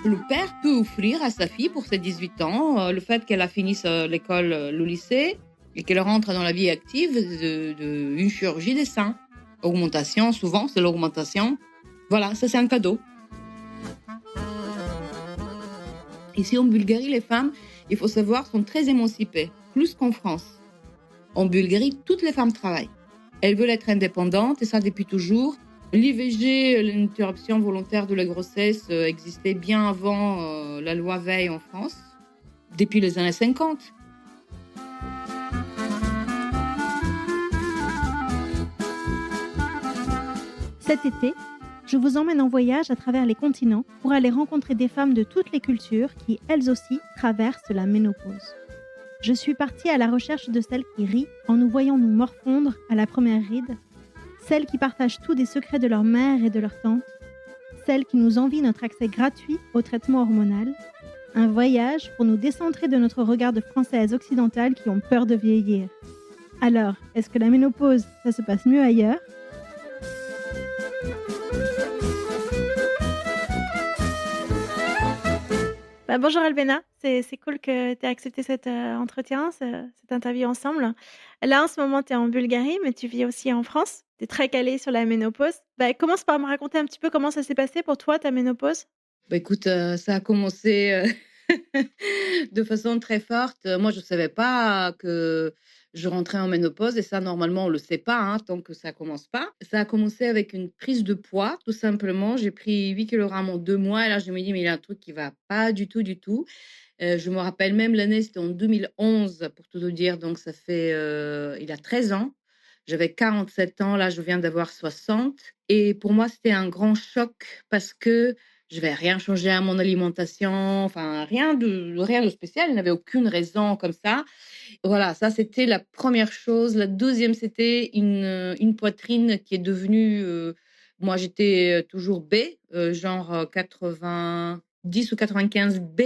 le père peut offrir à sa fille pour ses 18 ans le fait qu'elle a fini l'école, le lycée et qu'elle rentre dans la vie active une chirurgie des seins. Augmentation, souvent, c'est l'augmentation. Voilà, ça c'est un cadeau. Ici en Bulgarie, les femmes, il faut savoir, sont très émancipées, plus qu'en France. En Bulgarie, toutes les femmes travaillent. Elles veulent être indépendantes et ça depuis toujours. L'IVG, l'interruption volontaire de la grossesse, existait bien avant la loi Veil en France, depuis les années 50. Cet été, je vous emmène en voyage à travers les continents pour aller rencontrer des femmes de toutes les cultures qui, elles aussi, traversent la ménopause. Je suis partie à la recherche de celles qui rient en nous voyant nous morfondre à la première ride, celles qui partagent tout des secrets de leur mère et de leur tante, celles qui nous envient notre accès gratuit au traitement hormonal. Un voyage pour nous décentrer de notre regard de Françaises occidentales qui ont peur de vieillir. Alors, est-ce que la ménopause, ça se passe mieux ailleurs ? Bonjour Albena, c'est cool que tu aies accepté cet entretien, cette interview ensemble. Là, en ce moment, tu es en Bulgarie, mais tu vis aussi en France. Tu es très calée sur la ménopause. Commence par me raconter un petit peu comment ça s'est passé pour toi, ta ménopause. Écoute, ça a commencé de façon très forte. Moi, je ne savais pas que je rentrais en ménopause et ça, normalement, on ne le sait pas hein, tant que ça ne commence pas. Ça a commencé avec une prise de poids, tout simplement. J'ai pris 8 kilogrammes en 2 mois et là, je me dis, mais il y a un truc qui ne va pas du tout, du tout. Je me rappelle même l'année, c'était en 2011, pour tout te dire. Donc, ça fait, il a 13 ans. J'avais 47 ans. Là, je viens d'avoir 60. Et pour moi, c'était un grand choc parce que je vais rien changer à mon alimentation, enfin rien de spécial. Il n'y avait aucune raison comme ça. Voilà, ça c'était la première chose. La deuxième, c'était une poitrine qui est devenue. Moi, j'étais toujours B, genre 90 ou 95 B.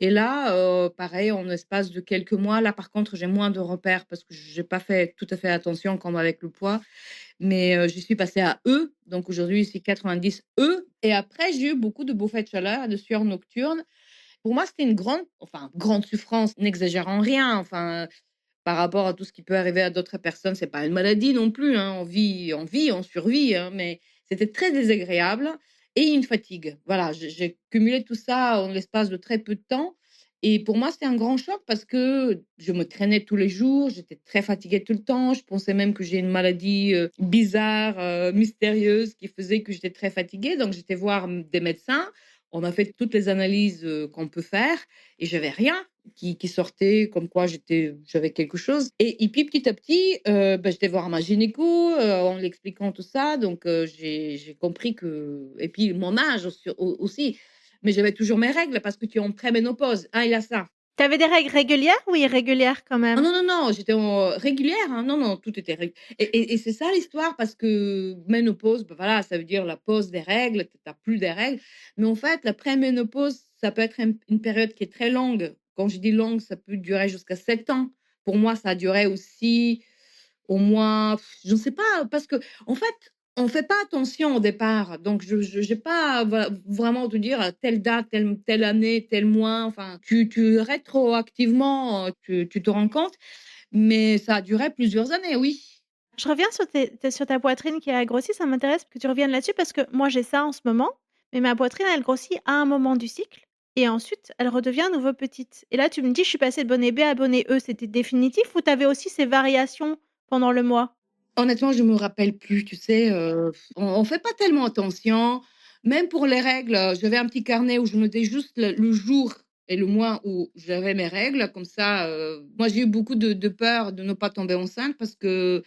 Et là, pareil, en espace de quelques mois, là, par contre, j'ai moins de repères parce que j'ai pas fait tout à fait attention comme avec le poids, mais je suis passée à E, donc aujourd'hui, c'est 90 E. Et après, j'ai eu beaucoup de bouffées de chaleur et de sueur nocturne. Pour moi, c'était une grande souffrance, n'exagérant rien, enfin, par rapport à tout ce qui peut arriver à d'autres personnes. C'est pas une maladie non plus, hein, on survit, hein, mais c'était très désagréable et une fatigue. Voilà, j'ai cumulé tout ça en l'espace de très peu de temps et pour moi, c'était un grand choc parce que je me traînais tous les jours, j'étais très fatiguée tout le temps. Je pensais même que j'ai une maladie, bizarre, mystérieuse qui faisait que j'étais très fatiguée. Donc j'étais voir, des médecins. On a fait toutes les analyses, qu'on peut faire et j'avais rien qui sortait comme quoi j'avais quelque chose et puis petit à petit, j'étais voir ma gynéco, en lui expliquant tout ça donc j'ai compris que et puis mon âge aussi, mais j'avais toujours mes règles parce que tu es en préménopause, hein, il y a ça. Tu avais des règles régulières ou irrégulières quand Ah même? non, non, non, j'étais en régulière, hein, non, non, tout était et c'est ça l'histoire parce que ménopause, voilà, ça veut dire la pause des règles, tu as plus des règles, mais en fait, la préménopause, ça peut être une période qui est très longue. Quand je dis longue, ça peut durer jusqu'à 7 ans. Pour moi, ça a duré aussi au moins, je ne sais pas, parce que en fait, on fait pas attention au départ, donc je j'ai pas vraiment te dire à telle date, telle année, tel mois, enfin, tu rétroactivement, tu te rends compte, mais ça a duré plusieurs années, oui. Je reviens sur ta poitrine qui a grossi, ça m'intéresse que tu reviennes là-dessus parce que moi j'ai ça en ce moment, mais ma poitrine elle grossit à un moment du cycle et ensuite elle redevient à nouveau petite. Et là tu me dis: «Je suis passée de bonnet B à bonnet E», c'était définitif ou tu avais aussi ces variations pendant le mois? Honnêtement, je me rappelle plus, tu sais, on fait pas tellement attention. Même pour les règles, j'avais un petit carnet où je notais juste le jour et le mois où j'avais mes règles. Comme ça, moi, j'ai eu beaucoup de peur de ne pas tomber enceinte parce que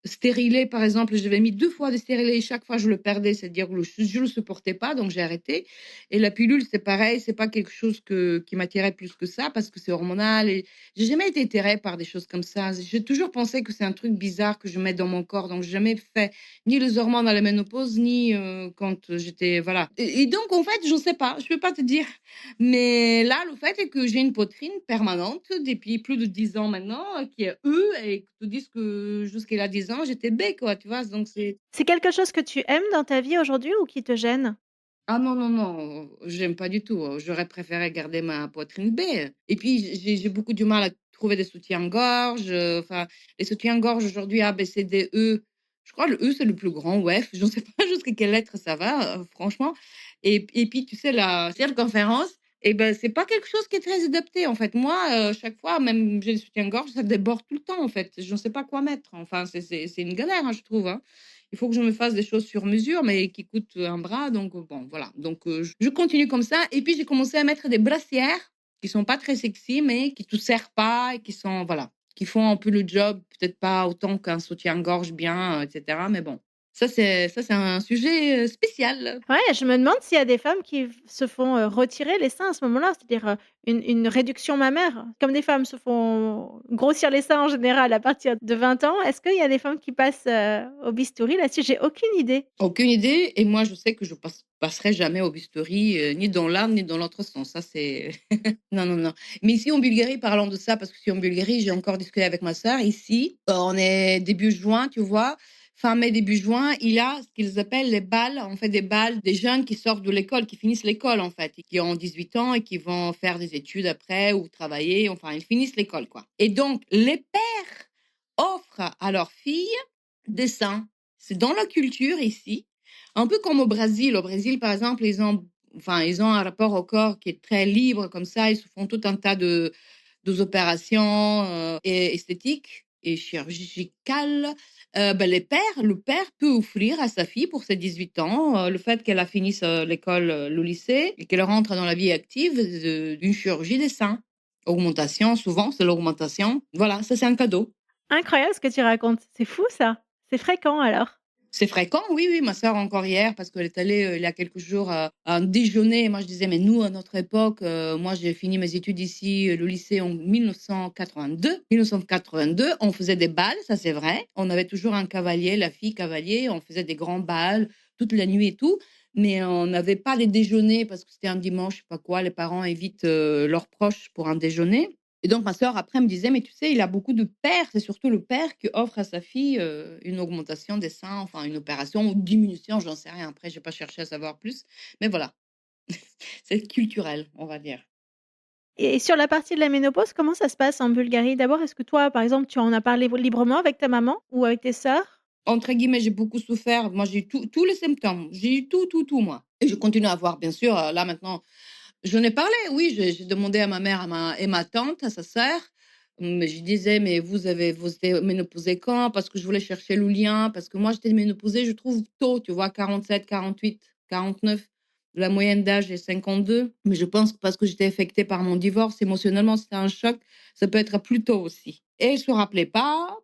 stérilet, par exemple, j'avais mis 2 fois de stérilet et chaque fois je le perdais, c'est-à-dire que je le supportais pas, donc j'ai arrêté et la pilule, c'est pareil, c'est pas quelque chose qui m'attirait plus que ça parce que c'est hormonal et j'ai jamais été attirée par des choses comme ça. J'ai toujours pensé que c'est un truc bizarre que je mets dans mon corps, donc j'ai jamais fait ni les hormones à la ménopause, ni quand j'étais voilà. Et donc en fait, je ne sais pas, je peux pas te dire. Mais là, le fait est que j'ai une poitrine permanente depuis plus de 10 ans maintenant, qui est E et que te disent que jusqu'à là 10 ans, j'étais B quoi, tu vois? Donc c'est C'est quelque chose que tu aimes dans ta vie aujourd'hui ou qui te gêne? Ah non, non, non, j'aime pas du tout, j'aurais préféré garder ma poitrine B et puis j'ai beaucoup du mal à trouver des soutiens-gorge, enfin, les soutiens-gorge aujourd'hui A, B, C, D, E, je crois le E, c'est le plus grand ou F, je ne sais pas jusqu'à quelle lettre ça va, franchement et puis tu sais la circonférence et ben, c'est pas quelque chose qui est très adapté en fait. Moi, chaque fois, même j'ai des soutiens-gorge, ça déborde tout le temps en fait, je ne sais pas quoi mettre, enfin c'est une galère, hein, je trouve, hein. Il faut que je me fasse des choses sur mesure, mais qui coûtent un bras, donc bon, voilà. Donc je continue comme ça et puis j'ai commencé à mettre des brassières qui sont pas très sexy, mais qui te serrent pas et qui sont voilà, qui font un peu le job, peut-être pas autant qu'un soutien-gorge bien, et cetera, mais bon. Ça c'est un sujet, spécial. Ouais, je me demande s'il y a des femmes qui se font, retirer les seins à ce moment-là, c'est-à-dire, une réduction mammaire. Comme des femmes se font grossir les seins en général à partir de 20 ans, est-ce qu'il y a des femmes qui passent, au bistouri là-dessus? J'ai aucune idée. Aucune idée et moi je sais que je passerai jamais au bistouri, ni dans l'un ni dans l'autre sens. Ça c'est non, non, non. Mais ici en Bulgarie, parlons de ça parce que ici en Bulgarie, j'ai encore discuté avec ma sœur. Ici, on est début juin, tu vois? Fin mai, début juin, il y a ce qu'ils appellent les balles, en fait des balles des jeunes qui sortent de l'école, qui finissent l'école en fait et qui ont 18 ans et qui vont faire des études après ou travailler, enfin ils finissent l'école quoi. Et donc les pères offrent à leurs filles des seins. C'est dans la culture ici, un peu comme au Brésil. Au Brésil, par exemple, ils ont un rapport au corps qui est très libre, comme ça. Ils se font tout un tas de opérations esthétiques et chirurgicales. Ben, le père peut offrir à sa fille pour ses 18 ans le fait qu'elle a fini l'école, le lycée et qu'elle rentre dans la vie active d'une chirurgie des seins. Augmentation, souvent, c'est l'augmentation. Voilà, ça c'est un cadeau. Incroyable ce que tu racontes, c'est fou ça. C'est fréquent alors? C'est fréquent, oui, oui, ma sœur encore hier, parce qu'elle est allée, il y a quelques jours, à un déjeuner et moi je disais: «Mais nous, à notre époque, moi j'ai fini mes études ici, le lycée en 1982. 1982, on faisait des bals, ça c'est vrai. On avait toujours un cavalier, la fille cavalier, on faisait des grands bals toute la nuit et tout, mais on n'avait pas les déjeuners parce que c'était un dimanche, je sais pas quoi, les parents invitent, leurs proches pour un déjeuner et donc ma sœur après me disait: «Mais tu sais, il a beaucoup de pères, c'est surtout le père qui offre à sa fille, une augmentation des seins, enfin une opération ou diminution, j'en sais rien. Après j'ai pas cherché à savoir plus, mais voilà, c'est culturel, on va dire». Et sur la partie de la ménopause, comment ça se passe en Bulgarie? D'abord, est-ce que toi, par exemple, tu en as parlé librement avec ta maman ou avec tes sœurs? Entre guillemets, j'ai beaucoup souffert. Moi, j'ai eu tous les symptômes. J'ai eu tout, tout, tout moi et je continue à avoir bien sûr, là maintenant, j'en ai parlé, oui, j'ai demandé à ma mère et ma tante, à sa sœur, mais je disais: «Mais vous étiez ménopausée quand?» parce que je voulais chercher le lien, parce que moi j'étais ménopausée, je trouve tôt, tu vois? 47, 48, 49. La moyenne d'âge est 52, mais je pense que parce que j'étais affectée par mon divorce, émotionnellement, c'était un choc, ça peut être plus tôt aussi et elle se rappelait pas,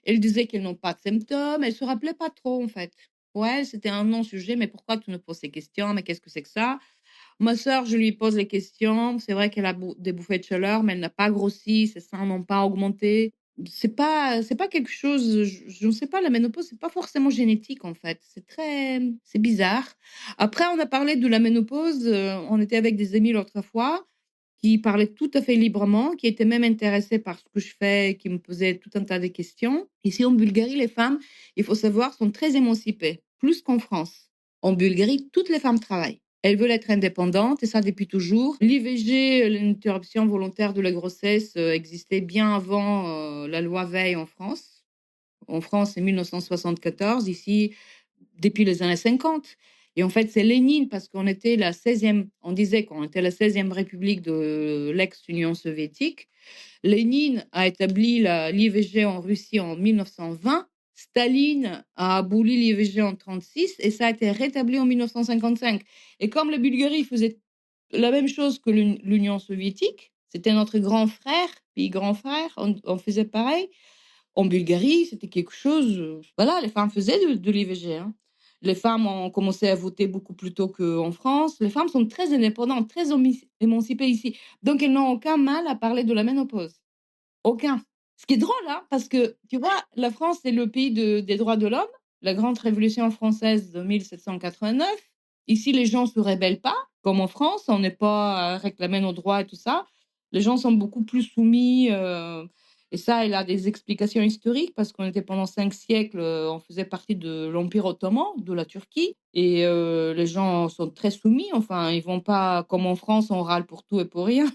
elle disait qu'elles n'ont pas de symptômes, elle se rappelait pas trop en fait. Ouais, c'était un non-sujet: «Mais pourquoi tu nous poses ces questions? Mais qu'est-ce que c'est que ça?» Ma sœur, je lui pose les questions. C'est vrai qu'elle a des bouffées de chaleur, mais elle n'a pas grossi, ses seins n'ont pas augmenté. C'est pas quelque chose, je ne sais pas, la ménopause, c'est pas forcément génétique, en fait. C'est bizarre. Après, on a parlé de la ménopause, on était avec des amis l'autre fois qui parlaient tout à fait librement, qui étaient même intéressés par ce que je fais, qui me posaient tout un tas de questions. Ici, en Bulgarie, les femmes, il faut savoir, sont très émancipées, plus qu'en France. En Bulgarie, toutes les femmes travaillent. Elles veulent être indépendantes et ça depuis toujours. L'IVG, l'interruption volontaire de la grossesse, existait bien avant, la loi Veil en France. En France, c'est 1974, ici, depuis les années 50 et en fait, c'est Lénine parce qu'on était la 16e on disait qu'on était la 16e république de l'ex-Union soviétique. Lénine a établi l'IVG en Russie en 1920. Staline a aboli l'IVG en 36 et ça a été rétabli en 1955. Et comme la Bulgarie faisait la même chose que l'Union soviétique, c'était notre grand frère, pays grand frère, on faisait pareil. En Bulgarie, c'était quelque chose, voilà, les femmes faisaient de l'IVG, hein. Les femmes ont commencé à voter beaucoup plus tôt qu'en France. Les femmes sont très indépendantes, très émancipées ici. Donc elles n'ont aucun mal à parler de la ménopause. Aucun. Ce qui est drôle, hein, parce que tu vois, la France, c'est le pays des droits de l'homme, la grande révolution française de 1789. Ici, les gens se rebellent pas, comme en France, on n'est pas à réclamer nos droits et tout ça. Les gens sont beaucoup plus soumis. Et ça, il a des explications historiques parce qu'on était pendant 5 siècles, on faisait partie de l'Empire ottoman, de la Turquie et les gens sont très soumis, enfin, ils vont pas comme en France, on râle pour tout et pour rien.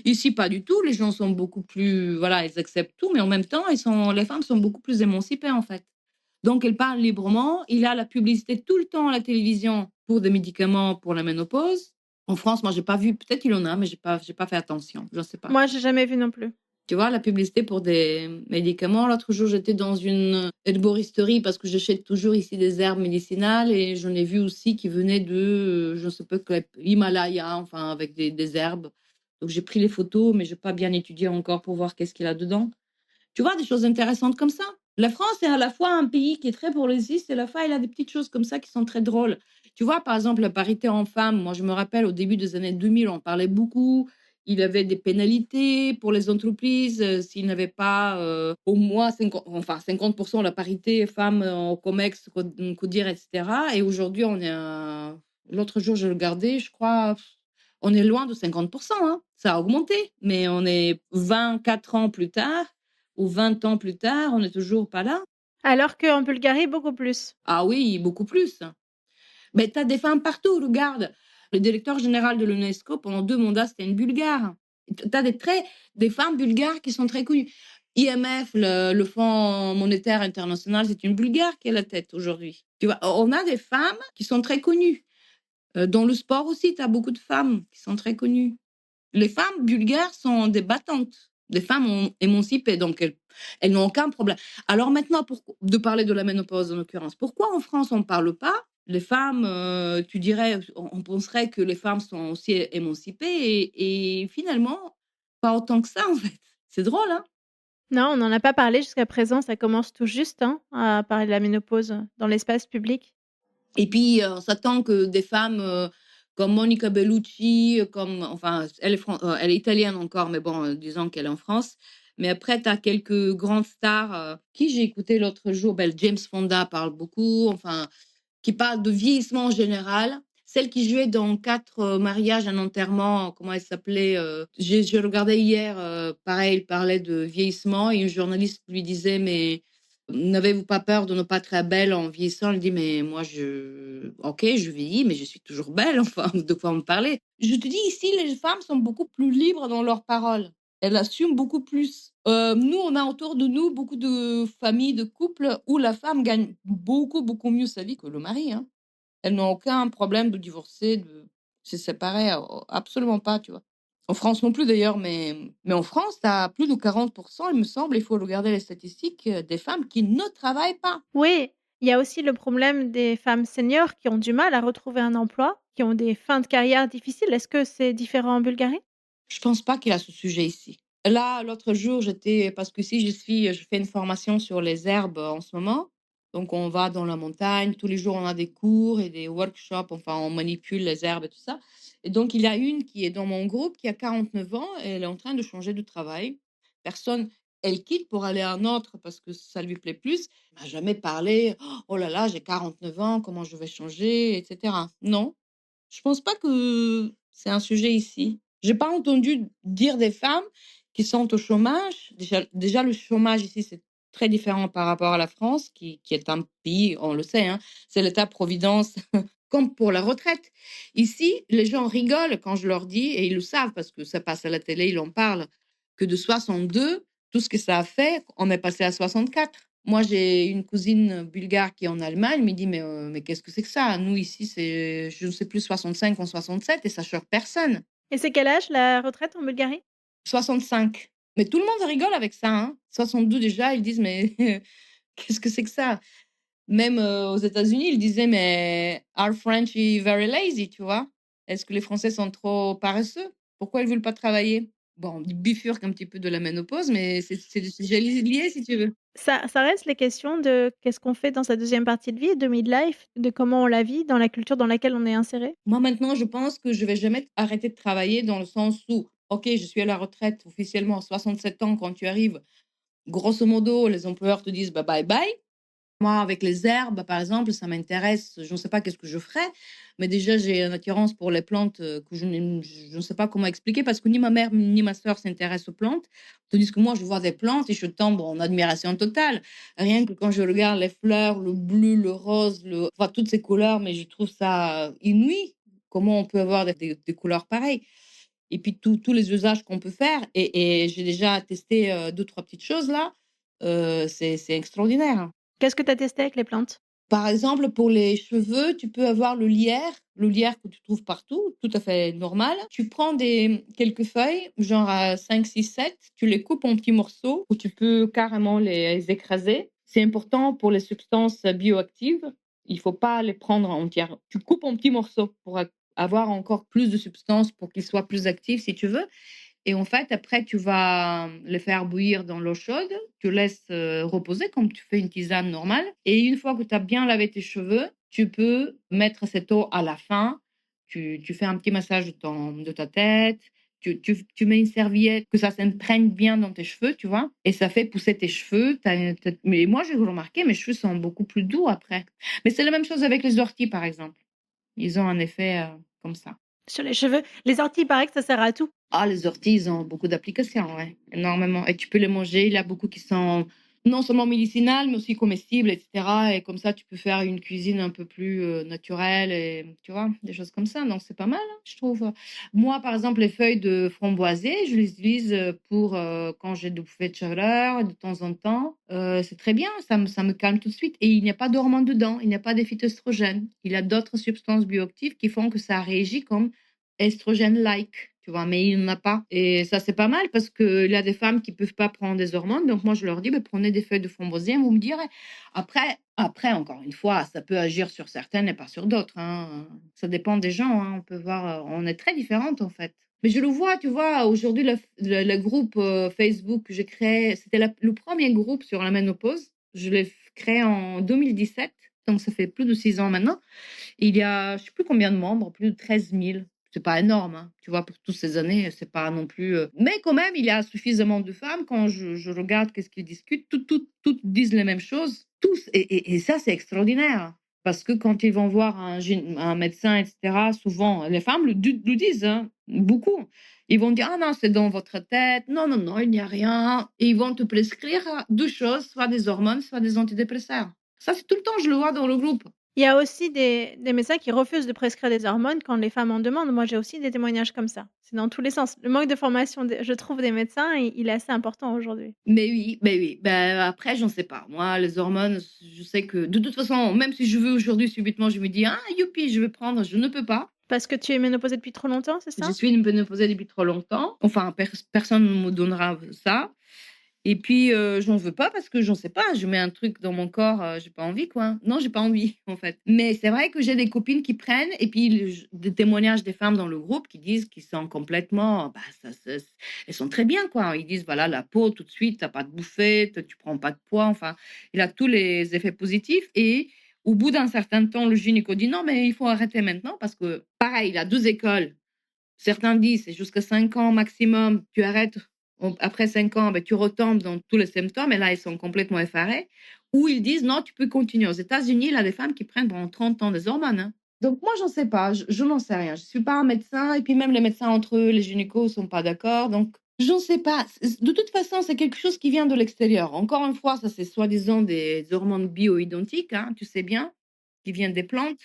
Ici, pas du tout, les gens sont beaucoup plus voilà, ils acceptent tout, mais en même temps, les femmes sont beaucoup plus émancipées, en fait. Donc elles parlent librement, il a la publicité tout le temps à la télévision pour des médicaments pour la ménopause. En France, moi, j'ai pas vu, peut-être qu'il en a, mais j'ai pas fait attention, je sais pas. Moi, j'ai jamais vu non plus. Tu vois, la publicité pour des médicaments. L'autre jour, j'étais dans une herboristerie parce que j'achète toujours ici des herbes médicinales et j'en ai vu aussi qui venaient de, je ne sais pas, l'Himalaya, enfin, avec des herbes. Donc, j'ai pris les photos, mais je n'ai pas bien étudié encore pour voir qu'est-ce qu'il y a dedans. Tu vois, des choses intéressantes comme ça. La France est à la fois un pays qui est très progressiste et à la fois, il a des petites choses comme ça qui sont très drôles. Tu vois, par exemple, la parité en femmes, moi, je me rappelle au début des années 2000, on parlait beaucoup. Il y avait des pénalités pour les entreprises s'ils n'avaient pas au moins 50% la parité femmes au COMEX, CODIR, etc. Et aujourd'hui, l'autre jour, je regardais, je crois, on est loin de 50%, hein. Ça a augmenté, mais on est 24 ans plus tard ou 20 ans plus tard, on n'est toujours pas là. Alors qu'en Bulgarie, beaucoup plus. Ah oui, beaucoup plus. Mais tu as des femmes partout, regarde. Le directeur général de l'UNESCO, pendant 2 mandats, c'était une Bulgare. Tu as des femmes bulgares qui sont très connues. IMF, le Fonds monétaire international, c'est une Bulgare qui est à la tête aujourd'hui. Tu vois, on a des femmes qui sont très connues. Dans le sport aussi, tu as beaucoup de femmes qui sont très connues. Les femmes bulgares sont des battantes, des femmes émancipées, donc elles n'ont aucun problème. Alors maintenant, de parler de la ménopause en l'occurrence, pourquoi en France on ne parle pas? Les femmes, tu dirais, on penserait que les femmes sont aussi émancipées et finalement, pas autant que ça en fait. C'est drôle, hein? Non, on n'en a pas parlé jusqu'à présent, ça commence tout juste, hein, à parler de la ménopause dans l'espace public. Et puis, on s'attend que des femmes, comme Monica Bellucci, enfin, elle est italienne encore, mais bon, disons qu'elle est en France. Mais après, tu as quelques grandes stars, qui j'ai écouté l'autre jour, James Fonda parle beaucoup, enfin, qui parle de vieillissement en général. Celle qui jouait dans 4 mariages, un enterrement, comment elle s'appelait? Je regardais hier, pareil, il parlait de vieillissement et une journaliste lui disait: «Mais n'avez-vous pas peur de ne pas être belle en vieillissant?» Elle dit: «Mais moi OK, je vieillis, mais je suis toujours belle, enfin, de quoi me parlez?» Je te dis, ici, les femmes sont beaucoup plus libres dans leurs paroles. Elles assument beaucoup plus. Nous, on a autour de nous beaucoup de familles, de couples où la femme gagne beaucoup, beaucoup mieux sa vie que le mari, hein. Elles n'ont aucun problème de divorcer, de se séparer, absolument pas, tu vois? En France non plus d'ailleurs, mais en France, tu as plus de 40, il me semble, il faut regarder les statistiques, des femmes qui ne travaillent pas. Oui, il y a aussi le problème des femmes seniors qui ont du mal à retrouver un emploi, qui ont des fins de carrière difficiles. Est-ce que c'est différent en Bulgarie? Je pense pas qu'il y a ce sujet ici. Là, l'autre jour, parce qu'ici, je fais une formation sur les herbes en ce moment. Donc, on va dans la montagne. Tous les jours, on a des cours et des workshops. Enfin, on manipule les herbes et tout ça. Et donc, il y a une qui est dans mon groupe qui a 49 ans et elle est en train de changer de travail. Personne, elle quitte pour aller à un autre parce que ça lui plaît plus. Elle m'a jamais parlé. Oh là là, j'ai 49 ans, comment je vais changer, etc. Non, je pense pas que c'est un sujet ici. J'ai pas entendu dire des femmes qui sont au chômage. Déjà le chômage ici, c'est très différent par rapport à la France qui est un pays, on le sait, hein, c'est l'État-providence comme pour la retraite. Ici, les gens rigolent quand je leur dis et ils le savent parce que ça passe à la télé, ils en parlent, que de 62, tout ce que ça a fait, on est passé à 64. Moi, j'ai une cousine bulgare qui est en Allemagne, elle me dit: «Mais qu'est-ce que c'est que ça? Nous ici, c'est je ne sais plus 65 ou 67 et ça choque personne». Et c'est quel âge la retraite en Bulgarie? 65. Mais tout le monde rigole avec ça, hein. 62 déjà, ils disent: «Mais qu'est-ce que c'est que ça?» Même, aux États-Unis, ils disaient: «Mais are French very lazy?» Tu vois? Est-ce que les Français sont trop paresseux? Pourquoi ils veulent pas travailler? Bon, ils bifurquent un petit peu de la ménopause, mais c'est lié si tu veux. Ça reste les questions de qu'est-ce qu'on fait dans sa deuxième partie de vie, de midlife, de comment on la vit dans la culture dans laquelle on est inséré. Moi, maintenant, je pense que je vais jamais arrêter de travailler dans le sens où, OK, je suis à la retraite officiellement à 67 ans quand tu arrives. Grosso modo, les employeurs te disent: «Bah, bye bye». Moi, avec les herbes, par exemple, ça m'intéresse. Je ne sais pas qu'est-ce que je ferais, mais déjà, j'ai une attirance pour les plantes que je ne sais pas comment expliquer parce que ni ma mère ni ma sœur s'intéressent aux plantes. Tandis que moi, je vois des plantes et je tombe en admiration totale. Rien que quand je regarde les fleurs, le bleu, le rose, enfin, toutes ces couleurs, mais je trouve ça inouï. Comment on peut avoir des couleurs pareilles? Et puis tous les usages qu'on peut faire. Et j'ai déjà testé deux, trois petites choses là. C'est extraordinaire, hein. Qu'est-ce que tu as testé avec les plantes? Par exemple, pour les cheveux, tu peux avoir le lierre que tu trouves partout, tout à fait normal. Tu prends quelques feuilles, genre à 5, 6, 7, tu les coupes en petits morceaux ou tu peux carrément les écraser. C'est important pour les substances bioactives. Il faut pas les prendre entières. Tu coupes en petits morceaux pour avoir encore plus de substances pour qu'ils soient plus actifs si tu veux. Et en fait, après, tu vas les faire bouillir dans l'eau chaude, tu laisses reposer comme tu fais une tisane normale. Et une fois que tu as bien lavé tes cheveux, tu peux mettre cette eau à la fin. Tu fais un petit massage de ta tête. Tu mets une serviette, que ça s'imprègne bien dans tes cheveux, tu vois, et ça fait pousser tes cheveux. Mais moi, j'ai remarqué, mes cheveux sont beaucoup plus doux après. Mais c'est la même chose avec les orties, par exemple. Ils ont un effet comme ça. Sur les cheveux? Les orties, il paraît que ça sert à tout. Ah, les orties, ils ont beaucoup d'applications, ouais, énormément. Et tu peux les manger. Il y a beaucoup qui sont non seulement médicinales, mais aussi comestibles, etc. Et comme ça, tu peux faire une cuisine un peu plus naturelle et tu vois, des choses comme ça. Donc, c'est pas mal, hein, je trouve. Moi, par exemple, les feuilles de framboisier, je les utilise pour quand j'ai des bouffées de chaleur de temps en temps. C'est très bien, ça me calme tout de suite. Et il n'y a pas d'hormones dedans, il n'y a pas des phytoestrogènes. Il y a d'autres substances bioactives qui font que ça réagit comme estrogène-like, tu vois, mais il n'en a pas. Et ça, c'est pas mal parce qu'il y a des femmes qui peuvent pas prendre des hormones. Donc, moi, je leur dis, bah, prenez des feuilles de framboisier, vous me direz. Après, encore une fois, ça peut agir sur certaines et pas sur d'autres, hein. Ça dépend des gens, hein. On peut voir, on est très différentes, en fait. Mais je le vois, tu vois, aujourd'hui, le groupe Facebook que j'ai créé, c'était le premier groupe sur la ménopause. Je l'ai créé en 2017, donc ça fait plus de 6 ans maintenant. Il y a, je sais plus combien de membres, plus de 13 000. C'est pas énorme, hein. Tu vois, pour toutes ces années, c'est pas non plus. Mais quand même, il y a suffisamment de femmes. Quand je regarde qu'est-ce qu'ils discutent, toutes disent les mêmes choses. Tous. Et ça, c'est extraordinaire. Parce que quand ils vont voir un médecin, etc., souvent, les femmes le disent, hein, beaucoup. Ils vont dire, ah non, c'est dans votre tête. Non, non, non, il n'y a rien. Et ils vont te prescrire deux choses, soit des hormones, soit des antidépresseurs. Ça, c'est tout le temps, je le vois dans le groupe. Il y a aussi des médecins qui refusent de prescrire des hormones quand les femmes en demandent. Moi, j'ai aussi des témoignages comme ça. C'est dans tous les sens. Le manque de formation je trouve des médecins, il est assez important aujourd'hui. Mais oui, mais oui. Ben, après, j'en sais pas. Moi, les hormones, je sais que de toute façon, même si je veux aujourd'hui subitement, je me dis: «Ah youpi, je vais prendre», je ne peux pas. Parce que tu es ménopausée depuis trop longtemps, c'est Je ça? suis une ménopausée depuis trop longtemps. Enfin, personne ne me donnera ça. Et puis, j'en veux pas parce que j'en sais pas, je mets un truc dans mon corps, j'ai pas envie, quoi. Non, j'ai pas envie, en fait. Mais c'est vrai que j'ai des copines qui prennent et puis des témoignages des femmes dans le groupe qui disent qu'ils sont complètement, bah, elles sont très bien, quoi. Ils disent: «Voilà, la peau tout de suite, tu as pas de bouffées, tu prends pas de poids», enfin, il a tous les effets positifs et au bout d'un certain temps, le gynéco dit: «Non, mais il faut arrêter maintenant» parce que pareil, il a 2 écoles. Certains disent: «C'est jusqu'à 5 ans maximum, tu arrêtes, après 5 ans, ben, tu retombes dans tous les symptômes» et là, ils sont complètement effarés. Ou ils disent: «Non, tu peux continuer». Aux États-Unis, il y a des femmes qui prennent pendant 30 ans des hormones, hein. Donc moi, j'en sais pas, je n'en sais rien. Je suis pas un médecin et puis même les médecins entre eux, les gynécos sont pas d'accord, donc j'en sais pas. De toute façon, c'est quelque chose qui vient de l'extérieur. Encore une fois, ça, c'est soi-disant des hormones bioidentiques, hein, tu sais bien, qui viennent des plantes.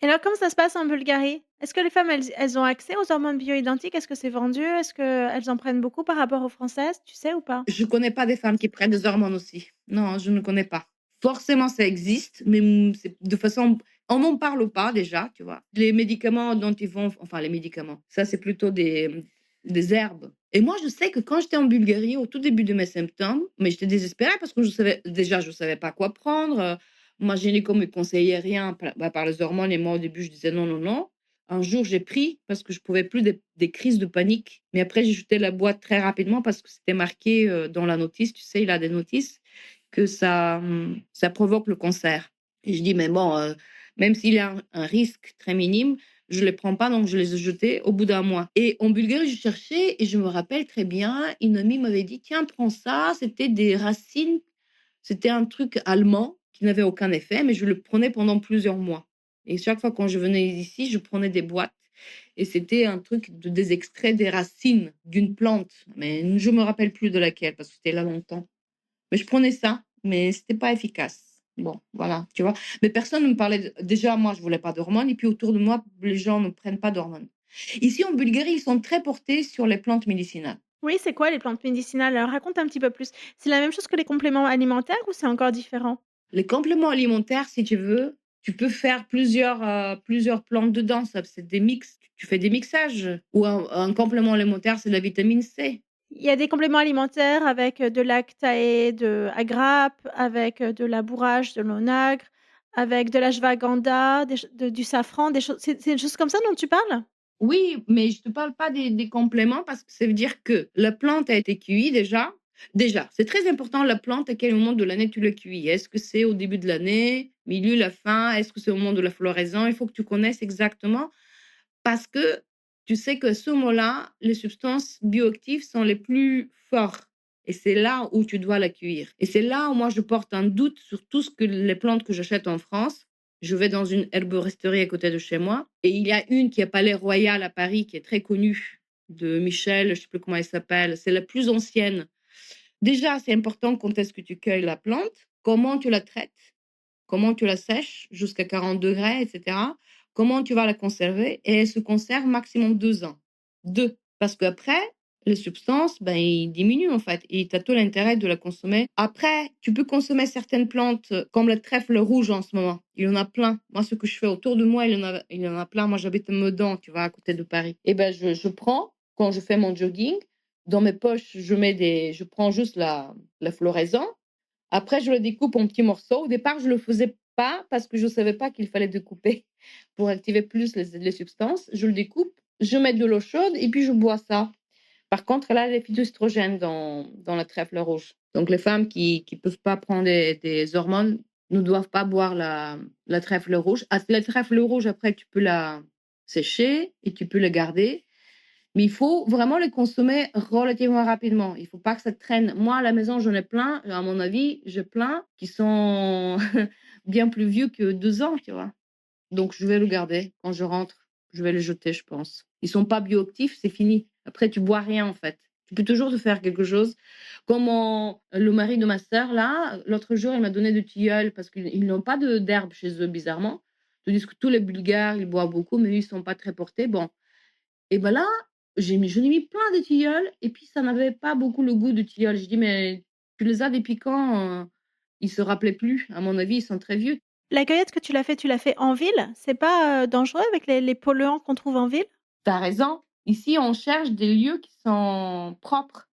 Et alors, comment ça se passe en Bulgarie? Est-ce que les femmes, elles ont accès aux hormones bioidentiques? Est-ce que c'est vendu? Est-ce qu'elles en prennent beaucoup par rapport aux françaises? Tu sais ou pas? Je connais pas des femmes qui prennent des hormones aussi. Non, je ne connais pas. Forcément, ça existe, mais c'est de façon on n'en parle pas déjà, tu vois? Les médicaments dont ils vont enfin les médicaments, ça c'est plutôt des herbes et moi je sais que quand j'étais en Bulgarie au tout début de mes symptômes, mais j'étais désespérée parce que je savais pas quoi prendre, ma gynéco me conseillait rien par les hormones et moi au début je disais: «Non, non, non». Un jour, j'ai pris parce que je pouvais plus des crises de panique, mais après j'ai jeté la boîte très rapidement parce que c'était marqué, dans la notice, tu sais, il a des notices que ça provoque le cancer et je dis: «Mais bon, même s'il y a un risque très minime, je les prends pas», donc je les ai jetés au bout d'un mois et en Bulgarie, je cherchais et je me rappelle très bien, une amie m'avait dit: «Tiens, prends ça», c'était des racines, c'était un truc allemand qui n'avait aucun effet, mais je le prenais pendant plusieurs mois. Et chaque fois quand je venais ici, je prenais des boîtes et c'était un truc des extraits des racines d'une plante, mais je me rappelle plus de laquelle parce que c'était là longtemps. Mais je prenais ça, mais c'était pas efficace. Bon, voilà, tu vois. Mais personne ne me parlait déjà, moi, je voulais pas d'hormones et puis autour de moi, les gens ne prennent pas d'hormones. Ici, en Bulgarie, ils sont très portés sur les plantes médicinales. Oui, c'est quoi les plantes médicinales? Alors raconte un petit peu plus. C'est la même chose que les compléments alimentaires ou c'est encore différent? Les compléments alimentaires, si tu veux, tu peux faire plusieurs plantes dedans. Ça, c'est des mix. Tu fais des mixages. Ou un complément alimentaire, c'est de la vitamine C. Il y a des compléments alimentaires avec, de l'actaé de agrape, avec, de labourage de l'onagre, avec de l'ashwagandha, du safran, des choses c'est des choses comme ça dont tu parles? Oui, mais je te parle pas des compléments parce que ça veut dire que la plante a été cueillie déjà. Déjà, c'est très important la plante, à quel moment de l'année tu la cueillis. Est-ce que c'est au début de l'année, milieu, la fin? Est-ce que c'est au moment de la floraison? Il faut que tu connaisses exactement parce que tu sais que ce moment-là, les substances bioactives sont les plus fortes et c'est là où tu dois la cueillir. Et c'est là où moi je porte un doute sur tout ce que les plantes que j'achète en France. Je vais dans une herboristerie à côté de chez moi et il y a une qui est Palais Royal à Paris qui est très connue de Michel, je sais plus comment elle s'appelle, c'est la plus ancienne. Déjà, c'est important quand est-ce que tu cueilles la plante, comment tu la traites, comment tu la sèches jusqu'à 40 degrés, etc. Comment tu vas la conserver et elle se conserve maximum 2 ans. Deux, parce qu'après, les substances, ben, ils diminuent en fait et tu as tout l'intérêt de la consommer. Après, tu peux consommer certaines plantes comme le trèfle rouge en ce moment. Il y en a plein. Moi, ce que je fais autour de moi, il y en a plein. Moi, j'habite à Meudon, tu vois, à côté de Paris. Et ben, je prends, quand je fais mon jogging, dans mes poches, je prends juste la floraison. Après, je le découpe en petits morceaux. Au départ, je le faisais pas parce que je savais pas qu'il fallait découper pour activer plus les substances. Je le découpe, je mets de l'eau chaude et puis je bois ça. Par contre, là, il y a des phytoestrogènes dans la trèfle rouge. Donc, les femmes qui peuvent pas prendre des hormones ne doivent pas boire la trèfle rouge. Ah, la trèfle rouge, après, tu peux la sécher et tu peux la garder. Mais il faut vraiment les consommer relativement rapidement. Il faut pas que ça traîne. Moi, à la maison, j'en ai plein. À mon avis, j'ai plein qui sont bien plus vieux que 2 ans, tu vois. Donc, je vais le garder. Quand je rentre, je vais les jeter, je pense. Ils sont pas bioactifs, c'est fini. Après, tu bois rien, en fait. Tu peux toujours te faire quelque chose. Comme le mari de ma sœur, là, l'autre jour, il m'a donné de tilleuls parce qu'ils n'ont pas d'herbe chez eux, bizarrement. Tandis que tous les Bulgares, ils boivent beaucoup, mais eux, ils sont pas très portés. Bon, et ben là, je lui ai mis plein de tilleuls et puis ça n'avait pas beaucoup le goût de tilleul. Je dis: «Mais tu les as depuis quand?» Ils se rappelaient plus. À mon avis, ils sont très vieux. La cueillette que tu l'as fait en ville? C'est pas, dangereux avec les polluants qu'on trouve en ville? Tu as raison. Ici, on cherche des lieux qui sont propres.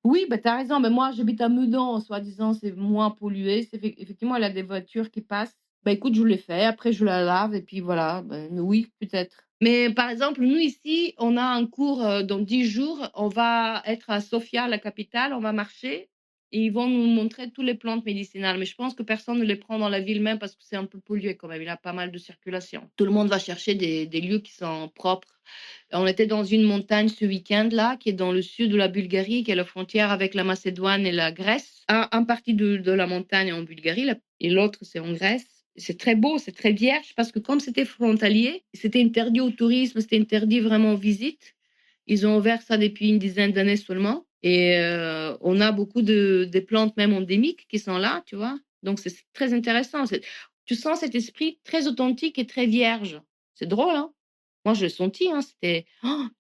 Oui, bah, tu as raison, mais moi, j'habite à Meudon, soi-disant, c'est moins pollué. C'est effectivement, il y a des voitures qui passent. Bah, écoute, je l'ai fait, après je la lave et puis voilà, ben, oui, peut-être. Mais par exemple, nous ici, on a un cours, dans 10 jours, on va être à Sofia, la capitale, on va marcher et ils vont nous montrer toutes les plantes médicinales. Mais je pense que personne ne les prend dans la ville même parce que c'est un peu pollué quand même, il y a pas mal de circulation. Tout le monde va chercher des lieux qui sont propres. On était dans une montagne ce week-end-là, qui est dans le sud de la Bulgarie, qui est la frontière avec la Macédoine et la Grèce. Un partie de la montagne est en Bulgarie et l'autre, c'est en Grèce. C'est très beau, c'est très vierge, parce que comme c'était frontalier, c'était interdit au tourisme, c'était interdit vraiment aux visites. Ils ont ouvert ça depuis une dizaine d'années seulement. Et on a beaucoup des plantes même endémiques qui sont là, tu vois. Donc, c'est très intéressant. Tu sens cet esprit très authentique et très vierge. C'est drôle, hein? Moi, je l'ai senti, hein, c'était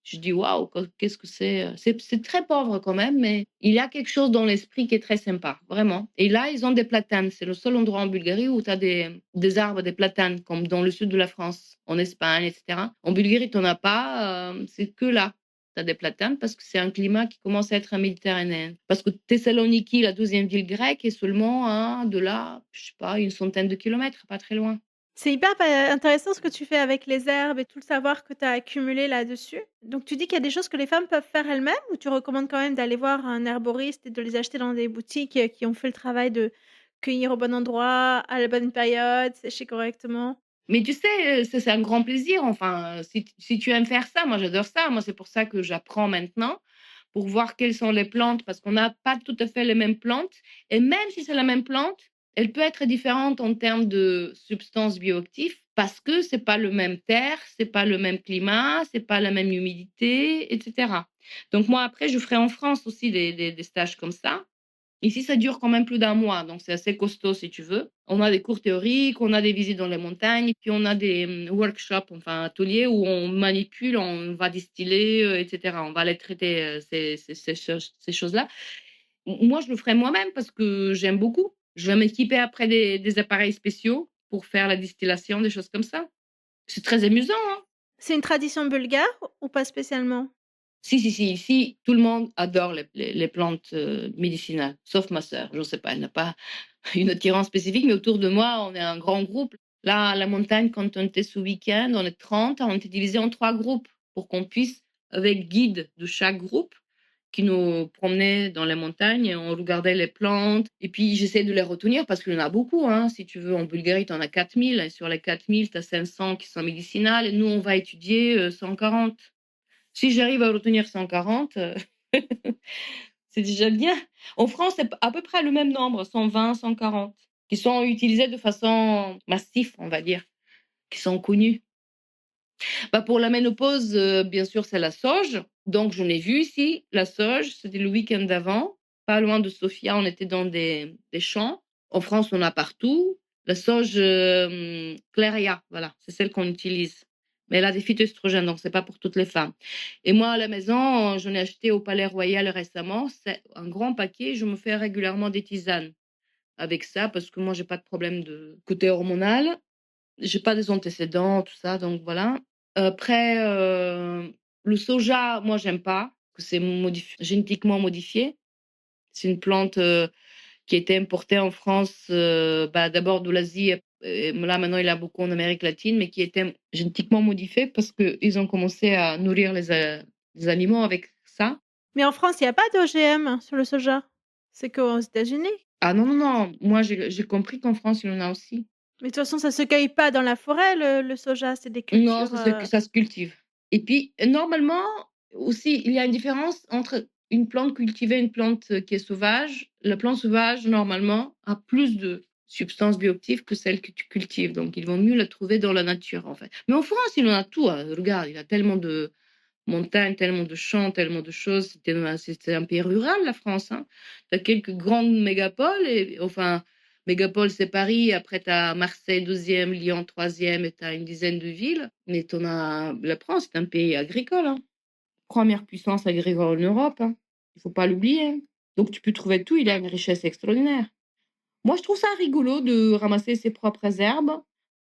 je dis: «Waouh, qu'est-ce que c'est?» C'est très pauvre quand même, mais il y a quelque chose dans l'esprit qui est très sympa, vraiment. Et là, ils ont des platanes. C'est le seul endroit en Bulgarie où tu as des arbres, des platanes, comme dans le sud de la France, en Espagne et cetera. En Bulgarie, tu en as pas, c'est que là. Tu as des platanes parce que c'est un climat qui commence à être méditerranéen. Parce que Thessaloniki, la deuxième ville grecque, est seulement de là, je sais pas, une centaine de kilomètres, pas très loin. C'est hyper intéressant ce que tu fais avec les herbes et tout le savoir que tu as accumulé là-dessus. Donc tu dis qu'il y a des choses que les femmes peuvent faire elles-mêmes ou tu recommandes quand même d'aller voir un herboriste et de les acheter dans des boutiques, qui ont fait le travail de cueillir au bon endroit, à la bonne période, sécher correctement? Mais tu sais, c'est un grand plaisir, enfin, si tu aimes faire ça, moi j'adore ça. Moi, c'est pour ça que j'apprends maintenant, pour voir quelles sont les plantes, parce qu'on n'a pas tout à fait les mêmes plantes et même si c'est la même plante, Elle peut être différente en termes de substances bioactives parce que c'est pas le même terre, c'est pas le même climat, c'est pas la même humidité, et cetera. Donc moi, après, je ferai en France aussi des stages comme ça. Ici, ça dure quand même plus d'un mois, donc c'est assez costaud si tu veux. On a des cours théoriques, on a des visites dans les montagnes, puis on a des workshops, enfin ateliers où on manipule, on va distiller, etc. On va aller traiter ces choses-là. Moi, je le ferai moi-même parce que j'aime beaucoup. Je vais m'équiper après des appareils spéciaux pour faire la distillation, des choses comme ça. C'est très amusant, hein. C'est une tradition bulgare ou pas spécialement? Si, si, si, ici, tout le monde adore les plantes médicinales, sauf ma sœur. Je ne sais pas, elle n'a pas une attirance spécifique, mais autour de moi, on est un grand groupe. Là, à la montagne, quand on était ce week-end, on est 30, on était divisé en 3 groupes pour qu'on puisse, avec guide de chaque groupe, qui nous promenait dans les montagnes, et on regardait les plantes. Et puis, j'essaie de les retenir parce qu'il y en a beaucoup. Hein. Si tu veux, en Bulgarie, tu en as 4000. Et sur les 4000, tu as 500 qui sont médicinales. Et nous, on va étudier 140. Si j'arrive à retenir 140, c'est déjà bien. En France, c'est à peu près le même nombre, 120, 140, qui sont utilisés de façon massive, on va dire, qui sont connus. Bah, pour la ménopause, bien sûr, c'est la sauge. Donc, j'en ai vu ici, la sauge, c'était le week-end d'avant. Pas loin de Sofia, on était dans des champs. En France, on a partout. La sauge Claria, voilà, c'est celle qu'on utilise. Mais elle a des phytoestrogènes, donc c'est pas pour toutes les femmes. Et moi, à la maison, j'en ai acheté au Palais Royal récemment. C'est un grand paquet. Je me fais régulièrement des tisanes avec ça parce que moi, j'ai pas de problème de côté hormonal. J'ai pas des antécédents, tout ça, donc voilà. Après, le soja, moi, j'aime pas, que c'est génétiquement modifié. C'est une plante, qui a été importée en France, bah, d'abord de l'Asie, et là, maintenant, il y a beaucoup en Amérique latine, mais qui était génétiquement modifiée parce qu'ils ont commencé à nourrir les animaux avec ça. Mais en France, il y a pas d'OGM sur le soja? C'est qu'aux États-Unis? Ah non, non, non, moi, j'ai compris qu'en France, il y en a aussi. Mais de toute façon, ça se cueille pas dans la forêt le soja, c'est des Non, cultures, ça se cultive. Et puis, normalement, aussi, il y a une différence entre une plante cultivée et une plante qui est sauvage. La plante sauvage, normalement, a plus de substances bioactives que celle que tu cultives. Donc, il vaut mieux la trouver dans la nature, en fait. Mais en France, il en a tout. Hein. Regarde, il y a tellement de montagnes, tellement de champs, tellement de choses. C'était un pays rural, la France. Hein. Tu as quelques grandes mégapoles, et, enfin, mégapole, c'est Paris. Après, tu as Marseille, deuxième, Lyon, troisième, et tu as une dizaine de villes. Mais la France, c'est un pays agricole. Hein. Première puissance agricole en Europe. Hein. Il faut pas l'oublier. Hein. Donc, tu peux trouver tout. Il a une richesse extraordinaire. Moi, je trouve ça rigolo de ramasser ses propres herbes.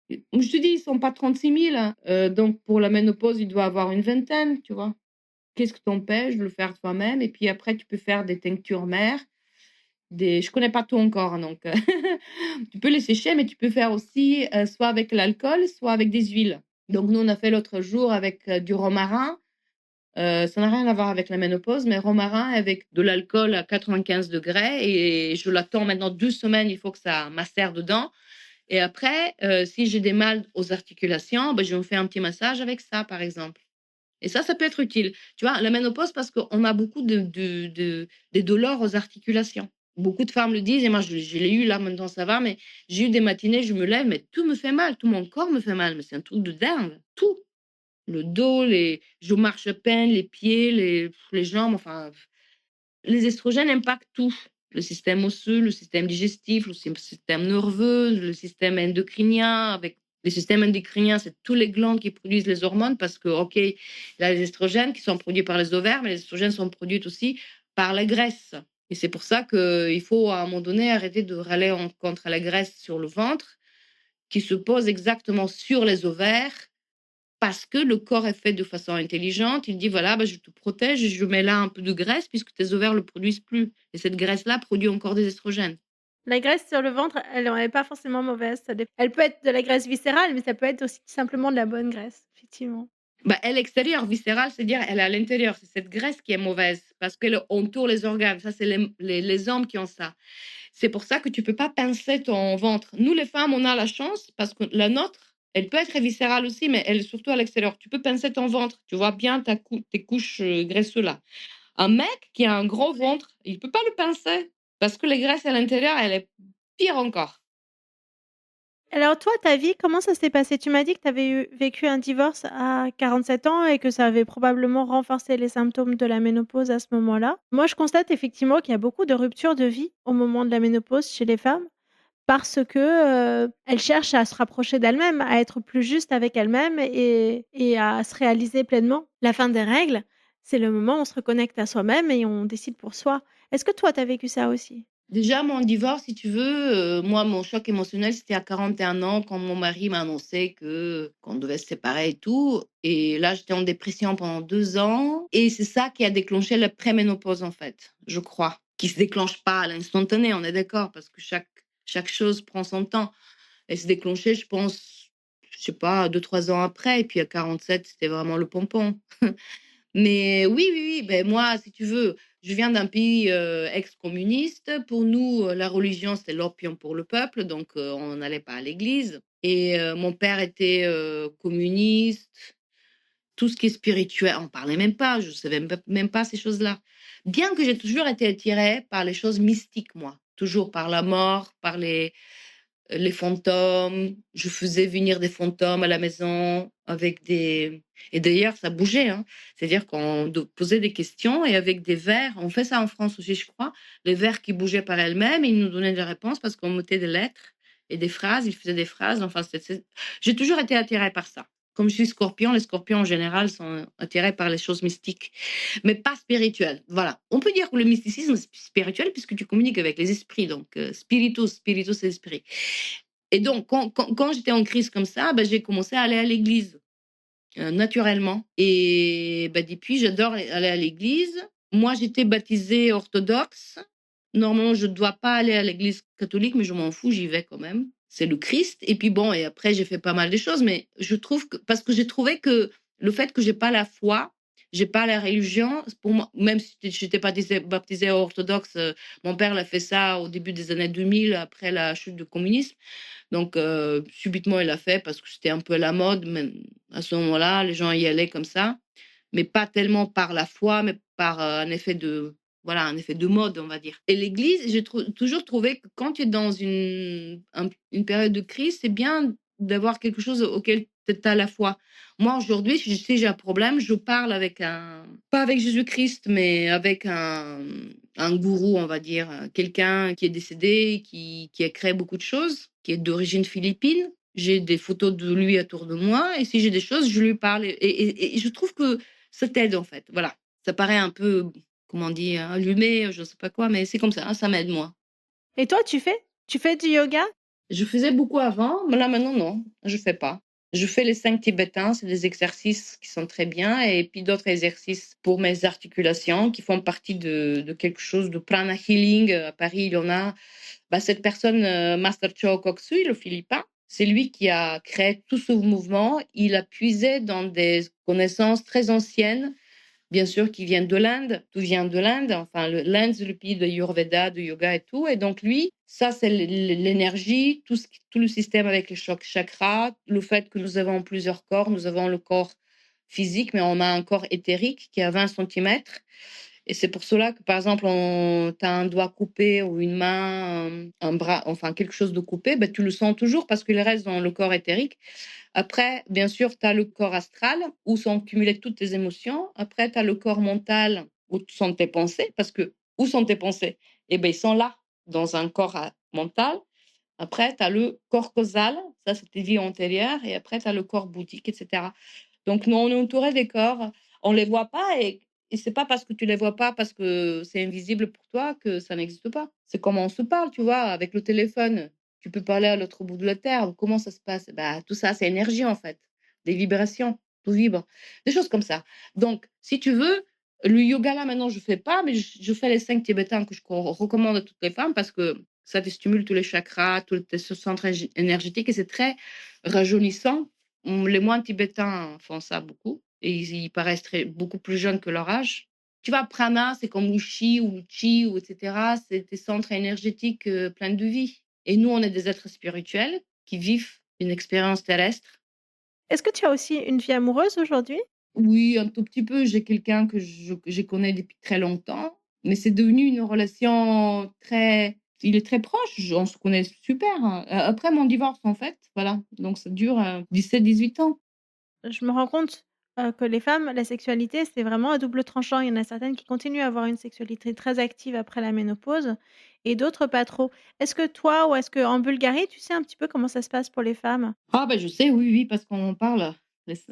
Je te dis, ils sont pas 36 000. Hein. Donc, pour la ménopause, il doit avoir une vingtaine, tu vois. Qu'est-ce que t'empêche de le faire toi-même? Et puis après, tu peux faire des tinctures mères. Je connais pas tout encore, hein, donc tu peux les sécher, mais tu peux faire aussi soit avec l'alcool, soit avec des huiles. Donc nous, on a fait l'autre jour avec du romarin. Ça n'a rien à voir avec la ménopause, mais romarin avec de l'alcool à 95 degrés. Et je l'attends maintenant 2 semaines, il faut que ça macère dedans. Et après, si j'ai des mal aux articulations, ben, je me fais un petit massage avec ça, par exemple. Et ça peut être utile. Tu vois, la ménopause, parce qu'on a beaucoup des douleurs aux articulations. Beaucoup de femmes le disent, et moi je l'ai eu là, maintenant ça va, mais j'ai eu des matinées, je me lève, mais tout me fait mal, tout mon corps me fait mal, mais c'est un truc de dingue, tout. Le dos, je marche à peine, les pieds, les jambes, enfin, les estrogènes impactent tout. Le système osseux, le système digestif, le système nerveux, le système endocrinien. Avec le système endocrinien, c'est tous les glandes qui produisent les hormones parce que, OK, il y a les estrogènes qui sont produits par les ovaires, mais les estrogènes sont produits aussi par la graisse. Et c'est pour ça qu'il faut, à un moment donné, arrêter de râler contre la graisse sur le ventre qui se pose exactement sur les ovaires parce que le corps est fait de façon intelligente. Il dit, voilà, bah, je te protège, je mets là un peu de graisse puisque tes ovaires ne le produisent plus. Et cette graisse-là produit encore des estrogènes. La graisse sur le ventre, elle est pas forcément mauvaise, elle peut être de la graisse viscérale, mais ça peut être aussi simplement de la bonne graisse, effectivement. Bah, elle extérieure, viscérale, c'est-à-dire elle est à l'intérieur. C'est cette graisse qui est mauvaise parce qu'elle entoure les organes. Ça, c'est les hommes qui ont ça. C'est pour ça que tu peux pas pincer ton ventre. Nous, les femmes, on a la chance parce que la nôtre, elle peut être viscérale aussi, mais elle est surtout à l'extérieur. Tu peux pincer ton ventre. Tu vois bien tes couches graisseuses là. Un mec qui a un gros ventre, il peut pas le pincer parce que les graisses à l'intérieur, elle est pire encore. Alors toi, ta vie, comment ça s'est passé? Tu m'as dit que tu avais vécu un divorce à 47 ans et que ça avait probablement renforcé les symptômes de la ménopause à ce moment-là. Moi, je constate effectivement qu'il y a beaucoup de ruptures de vie au moment de la ménopause chez les femmes parce que, elles cherchent à se rapprocher d'elles-mêmes, à être plus justes avec elles-mêmes et à se réaliser pleinement. La fin des règles, c'est le moment où on se reconnecte à soi-même et on décide pour soi. Est-ce que toi, tu as vécu ça aussi? Déjà, mon divorce, si tu veux, moi, mon choc émotionnel, c'était à 41 ans quand mon mari m'a annoncé qu'on devait se séparer et tout. Et là, j'étais en dépression pendant 2 ans et c'est ça qui a déclenché la préménopause, en fait, je crois, qui se déclenche pas à l'instantané, on est d'accord, parce que chaque chose prend son temps. Elle s'est déclenchée, je pense, je sais pas, 2 3 ans après et puis à 47, c'était vraiment le pompon. Mais oui, oui, oui, ben moi, si tu veux, je viens d'un pays, ex-communiste. Pour nous, la religion, c'était l'opium pour le peuple, donc on n'allait pas à l'église et mon père était, communiste. Tout ce qui est spirituel, on parlait même pas, je savais même pas ces choses-là. Bien que j'ai toujours été attirée par les choses mystiques, moi, toujours par la mort, par les fantômes. Je faisais venir des fantômes à la maison avec des et d'ailleurs ça bougeait, hein. C'est-à-dire qu'on posait des questions et avec des vers, on fait ça en France aussi je crois, les vers qui bougeaient par elles-mêmes, ils nous donnaient des réponses parce qu'on mettait des lettres et des phrases, ils faisaient des phrases, enfin j'ai toujours été attirée par ça. Comme je suis scorpion, les scorpions en général sont attirés par les choses mystiques, mais pas spirituelles. Voilà. On peut dire que le mysticisme est spirituel puisque tu communiques avec les esprits, donc spiritus, c'est esprit. Et donc, quand j'étais en crise comme ça, bah, j'ai commencé à aller à l'église, naturellement. Et bah, depuis, j'adore aller à l'église. Moi, j'étais baptisée orthodoxe. Normalement, je ne dois pas aller à l'église catholique, mais je m'en fous, j'y vais quand même. C'est le Christ. Et puis bon, et après, j'ai fait pas mal de choses, mais je trouve que, parce que j'ai trouvé que le fait que j'ai pas la foi, j'ai pas la religion, pour moi, même si je n'étais pas baptisée orthodoxe, mon père l'a fait ça au début des années 2000, après la chute du communisme. Donc, subitement, il l'a fait parce que c'était un peu la mode, même à ce moment-là, les gens y allaient comme ça, mais pas tellement par la foi, mais par un effet de, voilà, un effet de mode, on va dire. Et l'église, j'ai toujours trouvé que quand tu es dans une période de crise, c'est bien d'avoir quelque chose auquel tu as la foi. Moi, aujourd'hui, si j'ai un problème, je parle avec pas avec Jésus-Christ, mais avec un gourou, on va dire, quelqu'un qui est décédé, qui a créé beaucoup de choses, qui est d'origine philippine. J'ai des photos de lui autour de moi et si j'ai des choses, je lui parle et je trouve que ça t'aide en fait. Voilà, ça paraît un peu, comment dire, allumé, je sais pas quoi, mais c'est comme ça, hein, ça m'aide moi. Et toi, tu fais du yoga? Je faisais beaucoup avant, mais là maintenant non, je fais pas. Je fais les 5 tibétains, c'est des exercices qui sont très bien et puis d'autres exercices pour mes articulations qui font partie de quelque chose de prana healing. À Paris, il y en a. Bah, cette personne, Master Choa Kok Sui, le philippin, c'est lui qui a créé tout ce mouvement. Il a puisé dans des connaissances très anciennes, bien sûr, qui viennent de l'Inde. Tout vient de l'Inde. Enfin, l'Inde, c'est le pays de Ayurveda, de yoga et tout. Et donc, lui, ça, c'est l'énergie, tout le système avec les chakras, le fait que nous avons plusieurs corps. Nous avons le corps physique, mais on a un corps éthérique qui a 20 centimètres. Et c'est pour cela que, par exemple, tu as un doigt coupé ou une main, un bras, enfin quelque chose de coupé, ben, tu le sens toujours parce qu'il reste dans le corps éthérique. Après, bien sûr, tu as le corps astral où sont cumulées toutes tes émotions. Après, tu as le corps mental où sont tes pensées, parce que où sont tes pensées? Eh bien, ils sont là, dans un corps mental. Après, tu as le corps causal, ça c'est tes vies antérieures, et après, tu as le corps bouddhique, etc. Donc, nous, on est entouré des corps, on ne les voit pas, et c'est pas parce que tu les vois pas, parce que c'est invisible pour toi, que ça n'existe pas. C'est comme on se parle, tu vois, avec le téléphone. Tu peux parler à l'autre bout de la terre. Comment ça se passe? Bah, tout ça, c'est énergie, en fait. Des vibrations. Tout vibre. Des choses comme ça. Donc, si tu veux, le yoga, là, maintenant, je fais pas, mais je fais les 5 tibétains que je recommande à toutes les femmes parce que ça te stimule tous les chakras, tous tes centres énergétiques et c'est très rajeunissant. Les moines tibétains font ça beaucoup et ils paraissent beaucoup plus jeunes que leur âge. Tu vois, prana, c'est comme Uchi ou Chi ou etc. C'est des centres énergétiques pleins de vie. Et nous, on est des êtres spirituels qui vivent une expérience terrestre. Est-ce que tu as aussi une vie amoureuse aujourd'hui? Oui, un tout petit peu. J'ai quelqu'un que je connais depuis très longtemps, mais c'est devenu une relation très il est très proche, on se connaît super, hein. Après mon divorce, en fait, voilà, donc ça dure, 17-18 ans. Je me rends compte, que les femmes, la sexualité, c'est vraiment à double tranchant. Il y en a certaines qui continuent à avoir une sexualité très active après la ménopause et d'autres pas trop. Est-ce que toi ou est-ce qu'en Bulgarie, tu sais un petit peu comment ça se passe pour les femmes? Ah ben je sais, oui, oui, parce qu'on en parle.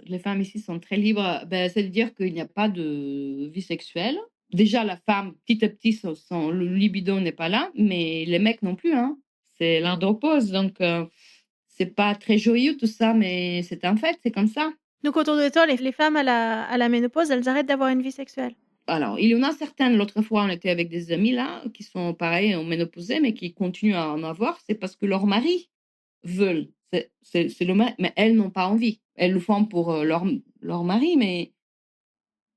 Les femmes ici sont très libres. Ben, c'est-à-dire qu'il n'y a pas de vie sexuelle. Déjà, la femme, petit à petit, le libido n'est pas là, mais les mecs non plus, hein. C'est l'andropause, donc c'est pas très joyeux tout ça, mais c'est un fait, c'est comme ça. Donc autour de toi, les femmes à la ménopause, elles arrêtent d'avoir une vie sexuelle? Alors, il y en a certaines, l'autre fois, on était avec des amis là, qui sont pareils, en ménopausée, mais qui continuent à en avoir, c'est parce que leur mari veulent. C'est le mari, mais elles n'ont pas envie. Elles le font pour leur mari, mais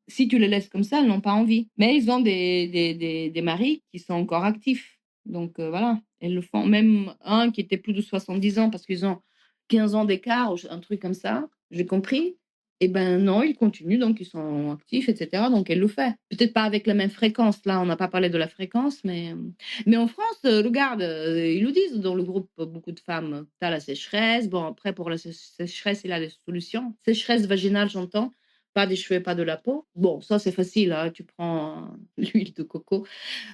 si tu les laisses comme ça, elles n'ont pas envie. Mais ils ont des maris qui sont encore actifs. Donc voilà, elles le font. Même un qui était plus de 70 ans parce qu'ils ont 15 ans d'écart, ou un truc comme ça, j'ai compris. Et ben non, ils continuent, donc ils sont actifs, etc. Donc elle le fait. Peut-être pas avec la même fréquence. Là, on n'a pas parlé de la fréquence, mais en France, regarde, ils le disent dans le groupe, beaucoup de femmes. Tu as la sécheresse. Bon, après, pour la sécheresse, il a des solutions. Sécheresse vaginale, j'entends. Pas des cheveux, pas de la peau. Bon, ça, c'est facile, hein, tu prends l'huile de coco,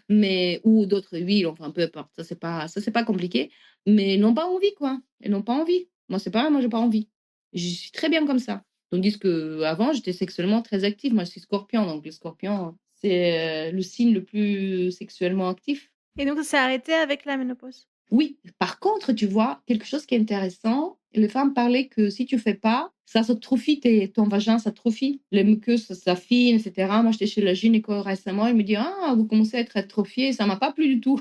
mais ou d'autres huiles, enfin, peu importe. Ça, c'est pas compliqué. Mais elles n'ont pas envie, quoi. Elles n'ont pas envie. Moi, c'est pareil, moi, j'ai pas envie. Je suis très bien comme ça. Tandis qu'avant, j'étais sexuellement très active. Moi, je suis scorpion, donc le scorpion, c'est le signe le plus sexuellement actif. Et donc ça s'est arrêté avec la ménopause? Oui, par contre, tu vois, quelque chose qui est intéressant, les femmes parlaient que si tu fais pas, ça s'atrophie, ton vagin s'atrophie, les muqueuses s'affinent, etc. Moi, j'étais chez la gynéco récemment, elle me dit, ah, vous commencez à être atrophiée, ça m'a pas plu du tout.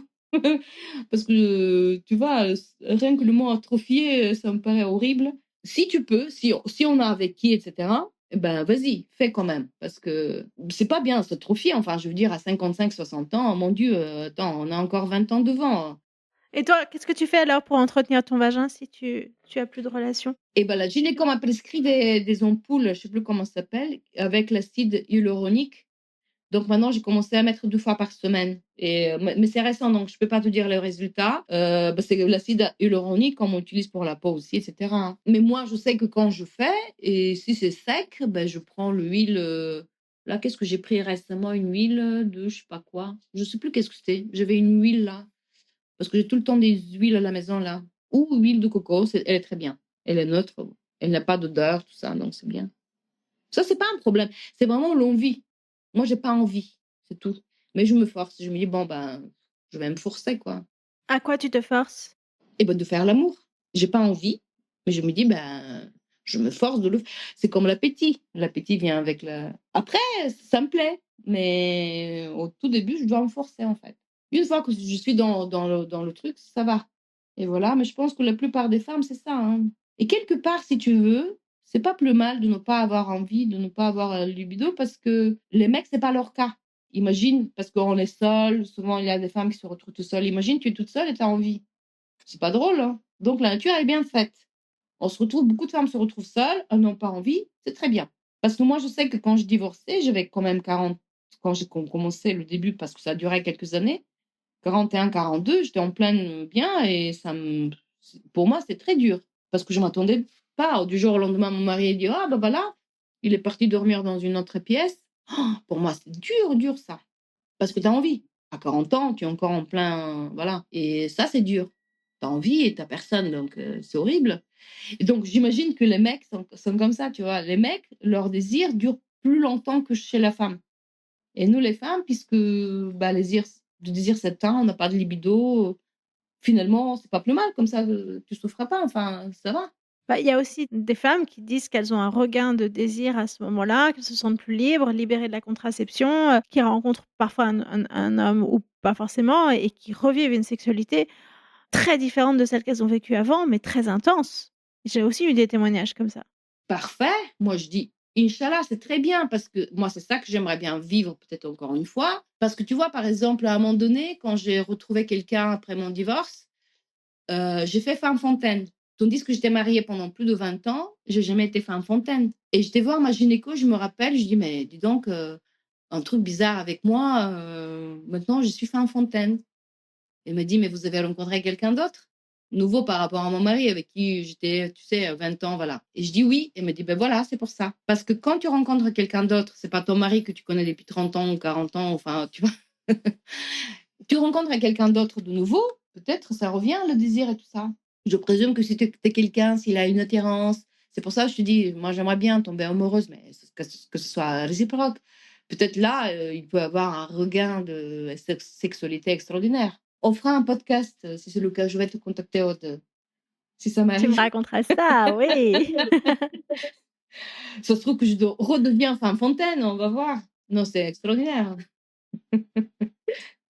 Parce que, tu vois, rien que le mot atrophié, ça me paraît horrible. Si tu peux, si on a avec qui, etc., eh ben, vas-y, fais quand même. Parce que c'est pas bien s'atrophier. Enfin, je veux dire, à 55, 60 ans, mon Dieu, attends, on a encore 20 ans devant. Et toi, qu'est-ce que tu fais alors pour entretenir ton vagin si tu as plus de relations? Et ben, la gynéco m'a prescrit des ampoules, je ne sais plus comment ça s'appelle, avec l'acide hyaluronique. Donc maintenant, j'ai commencé à mettre 2 fois par semaine. Mais c'est récent, donc je ne peux pas te dire le résultat. Bah, c'est l'acide hyaluronique qu'on utilise pour la peau aussi, etc., hein. Mais moi, je sais que quand je fais, et si c'est sec, ben, je prends l'huile. Là, qu'est-ce que j'ai pris récemment? Une huile de je sais pas quoi. Je ne sais plus qu'est-ce que c'était. J'avais une huile là. Parce que j'ai tout le temps des huiles à la maison là. Ou huile de coco, elle est très bien. Elle est neutre, elle n'a pas d'odeur, tout ça, donc c'est bien. Ça, c'est pas un problème. C'est vraiment l'envie. Moi, j'ai pas envie, c'est tout. Mais je me force. Je me dis, bon, ben, je vais me forcer, quoi. À quoi tu te forces? Et ben, de faire l'amour. J'ai pas envie, mais je me dis, ben, je me force de le. C'est comme l'appétit. L'appétit vient avec la. Après, ça me plaît, mais au tout début, je dois me forcer, en fait. Une fois que je suis dans le truc, ça va. Et voilà, mais je pense que la plupart des femmes, c'est ça, hein. Et quelque part, si tu veux, c'est pas plus mal de ne pas avoir envie, de ne pas avoir libido, parce que les mecs, c'est pas leur cas. Imagine, parce qu'on est seul, souvent il y a des femmes qui se retrouvent tout seules. Imagine, tu es toute seule et tu as envie. C'est pas drôle, hein. Donc la nature est bien faite. On se retrouve, beaucoup de femmes se retrouvent seules, elles n'ont pas envie, c'est très bien. Parce que moi, je sais que quand je divorçais, j'avais quand même 40, quand j'ai commencé le début, parce que ça a duré quelques années, 41, 42, j'étais en pleine bien et pour moi, c'est très dur. Parce que je ne m'attendais pas. Du jour au lendemain, mon mari a dit, ah ben voilà, il est parti dormir dans une autre pièce. Oh, pour moi, c'est dur, dur ça. Parce que tu as envie. À 40 ans, tu es encore en plein. Voilà. Et ça, c'est dur. Tu as envie et tu personne, donc c'est horrible. Et donc, j'imagine que les mecs sont comme ça, tu vois. Les mecs, leur désir dure plus longtemps que chez la femme. Et nous, les femmes, puisque bah, le désir s'éteint, on n'a pas de libido, finalement, c'est pas plus mal, comme ça, tu souffres pas, enfin, ça va. Bah, il y a aussi des femmes qui disent qu'elles ont un regain de désir à ce moment-là, qu'elles se sentent plus libres, libérées de la contraception, qui rencontrent parfois un homme ou pas forcément et qui revivent une sexualité très différente de celle qu'elles ont vécue avant, mais très intense. J'ai aussi eu des témoignages comme ça. Parfait. Moi, je dis, Inch'Allah, c'est très bien, parce que moi, c'est ça que j'aimerais bien vivre, peut-être encore une fois. Parce que tu vois, par exemple, à un moment donné, quand j'ai retrouvé quelqu'un après mon divorce, j'ai fait femme fontaine. Tandis que j'étais mariée pendant plus de 20 ans, j'ai jamais été femme fontaine. Et j'étais voir ma gynéco, je me rappelle, je dis, mais dis donc, un truc bizarre avec moi, maintenant je suis femme fontaine. Elle me dit: «Mais vous avez rencontré quelqu'un d'autre? Nouveau par rapport à mon mari avec qui j'étais, tu sais, 20 ans, voilà». Et je dis: «Oui». Elle me dit: «Ben voilà, c'est pour ça». Parce que quand tu rencontres quelqu'un d'autre, c'est pas ton mari que tu connais depuis 30 ans ou 40 ans, enfin, tu vois? Tu rencontres quelqu'un d'autre de nouveau, peut-être ça revient le désir et tout ça. Je présume que si tu es quelqu'un, s'il a une attirance, c'est pour ça que je te dis, moi j'aimerais bien tomber amoureuse, mais que ce soit réciproque. Peut-être là, il peut avoir un regain de sexualité extraordinaire. On fera un podcast, si c'est le cas, je vais te contacter, Aude, si ça Tu me m'arrive. raconteras ça, oui. Ça se trouve que je redeviens femme fontaine, on va voir. Non, c'est extraordinaire.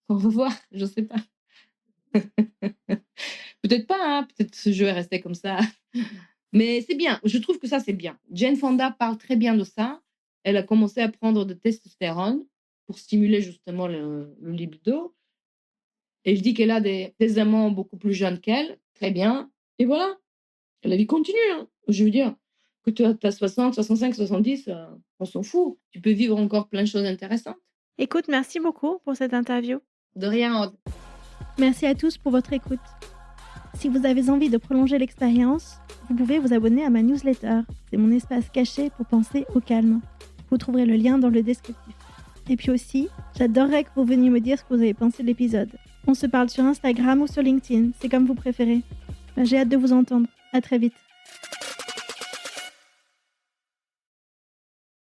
On va voir, je sais pas. Peut-être pas, hein, peut-être ce jeu est resté comme ça. Mais c'est bien, je trouve que ça, c'est bien. Jane Fonda parle très bien de ça. Elle a commencé à prendre de testostérone pour stimuler justement le libido. Et je dis qu'elle a des amants beaucoup plus jeunes qu'elle. Très bien. Et voilà, la vie continue. Hein. Je veux dire, que tu as 60, 65, 70, on s'en fout. Tu peux vivre encore plein de choses intéressantes. Écoute, merci beaucoup pour cette interview. De rien, Aude. Merci à tous pour votre écoute. Si vous avez envie de prolonger l'expérience, vous pouvez vous abonner à ma newsletter. C'est mon espace caché pour penser au calme. Vous trouverez le lien dans le descriptif. Et puis aussi, j'adorerais que vous veniez me dire ce que vous avez pensé de l'épisode. On se parle sur Instagram ou sur LinkedIn, c'est comme vous préférez. J'ai hâte de vous entendre. À très vite.